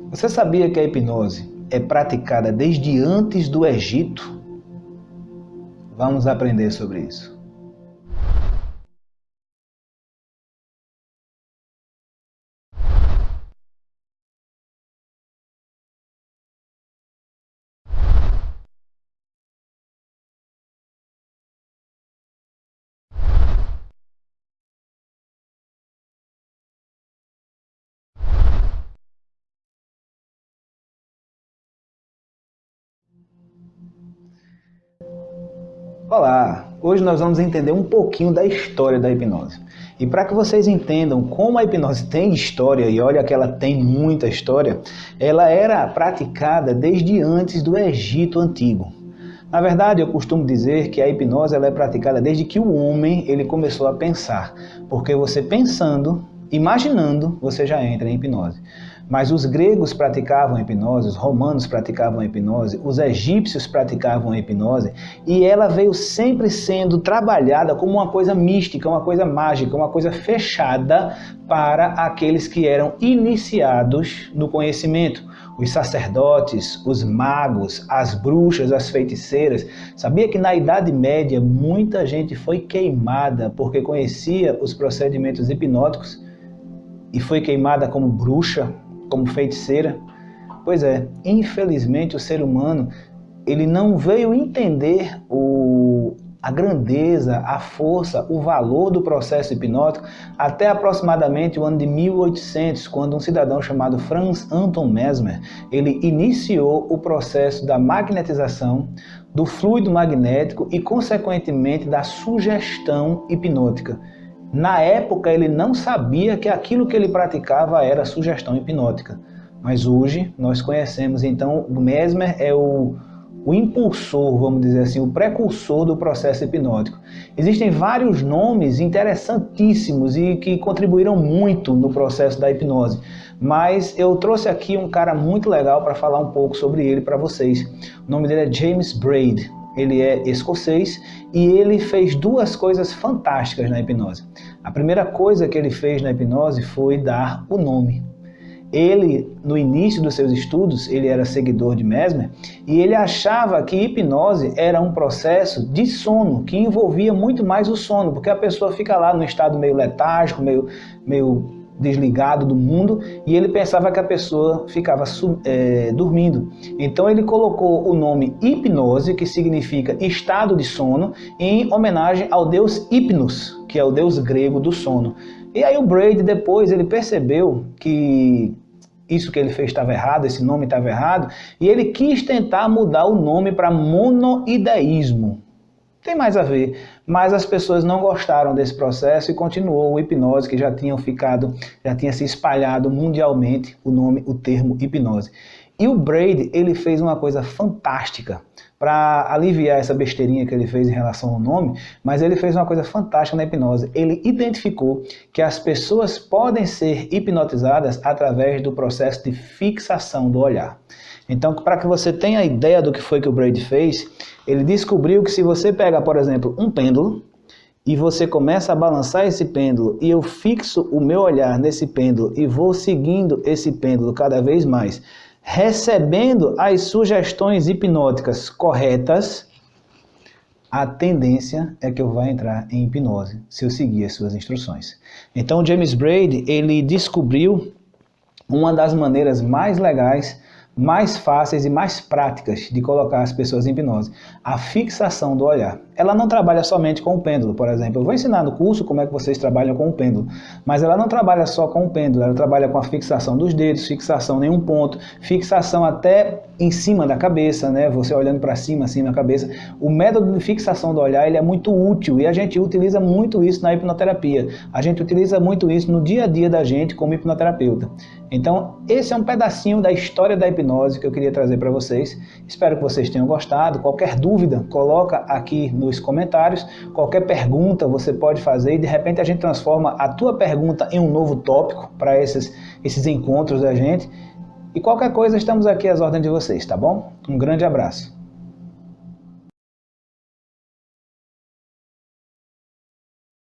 Você sabia que a hipnose é praticada desde antes do Egito? Vamos aprender sobre isso. Olá! Hoje nós vamos entender um pouquinho da história da hipnose. E para que vocês entendam como a hipnose tem história, e olha que ela tem muita história, ela era praticada desde antes do Egito Antigo. Na verdade, eu costumo dizer que a hipnose ela é praticada desde que o homem ele começou a pensar. Porque você pensando, imaginando, você já entra em hipnose. Mas os gregos praticavam a hipnose, os romanos praticavam a hipnose, os egípcios praticavam a hipnose, e ela veio sempre sendo trabalhada como uma coisa mística, uma coisa mágica, uma coisa fechada para aqueles que eram iniciados no conhecimento. Os sacerdotes, os magos, as bruxas, as feiticeiras. Sabia que na Idade Média muita gente foi queimada porque conhecia os procedimentos hipnóticos e foi queimada como bruxa, como feiticeira? Pois é, infelizmente o ser humano ele não veio entender a grandeza, a força, o valor do processo hipnótico até aproximadamente o ano de 1800, quando um cidadão chamado Franz Anton Mesmer, ele iniciou o processo da magnetização, do fluido magnético e, consequentemente, da sugestão hipnótica. Na época, ele não sabia que aquilo que ele praticava era sugestão hipnótica. Mas hoje, nós conhecemos, então, o Mesmer é o impulsor, vamos dizer assim, o precursor do processo hipnótico. Existem vários nomes interessantíssimos e que contribuíram muito no processo da hipnose. Mas eu trouxe aqui um cara muito legal para falar um pouco sobre ele para vocês. O nome dele é James Braid. Ele é escocês e ele fez duas coisas fantásticas na hipnose. A primeira coisa que ele fez na hipnose foi dar o nome. Ele, no início dos seus estudos, ele era seguidor de Mesmer e ele achava que hipnose era um processo de sono, que envolvia muito mais o sono, porque a pessoa fica lá no estado meio letárgico, meio desligado do mundo, e ele pensava que a pessoa ficava dormindo. Então ele colocou o nome hipnose, que significa estado de sono, em homenagem ao deus Hypnos, que é o deus grego do sono. E aí o Braid depois ele percebeu que isso que ele fez estava errado, esse nome estava errado, e ele quis tentar mudar o nome para monoideísmo. Tem mais a ver, mas as pessoas não gostaram desse processo e continuou o hipnose, que já tinha se espalhado mundialmente o termo hipnose. E o Braid, ele fez uma coisa fantástica para aliviar essa besteirinha que ele fez em relação ao nome, mas ele fez uma coisa fantástica na hipnose. Ele identificou que as pessoas podem ser hipnotizadas através do processo de fixação do olhar. Então, para que você tenha ideia do que foi que o Braid fez, ele descobriu que se você pega, por exemplo, um pêndulo, e você começa a balançar esse pêndulo, e eu fixo o meu olhar nesse pêndulo, e vou seguindo esse pêndulo cada vez mais, recebendo as sugestões hipnóticas corretas, a tendência é que eu vá entrar em hipnose, se eu seguir as suas instruções. Então, James Braid, ele descobriu uma das maneiras mais legais, mais fáceis e mais práticas de colocar as pessoas em hipnose. A fixação do olhar. Ela não trabalha somente com o pêndulo, por exemplo. Eu vou ensinar no curso como é que vocês trabalham com o pêndulo. Mas ela não trabalha só com o pêndulo, ela trabalha com a fixação dos dedos, fixação em um ponto, fixação até em cima da cabeça, né? Você olhando para cima, assim na cabeça. O método de fixação do olhar ele é muito útil e a gente utiliza muito isso na hipnoterapia. A gente utiliza muito isso no dia a dia da gente como hipnoterapeuta. Então, esse é um pedacinho da história da hipnose que eu queria trazer para vocês. Espero que vocês tenham gostado. Qualquer dúvida, coloca aqui nos comentários. Qualquer pergunta você pode fazer e de repente a gente transforma a tua pergunta em um novo tópico para esses encontros da gente. E qualquer coisa, estamos aqui às ordens de vocês, tá bom? Um grande abraço.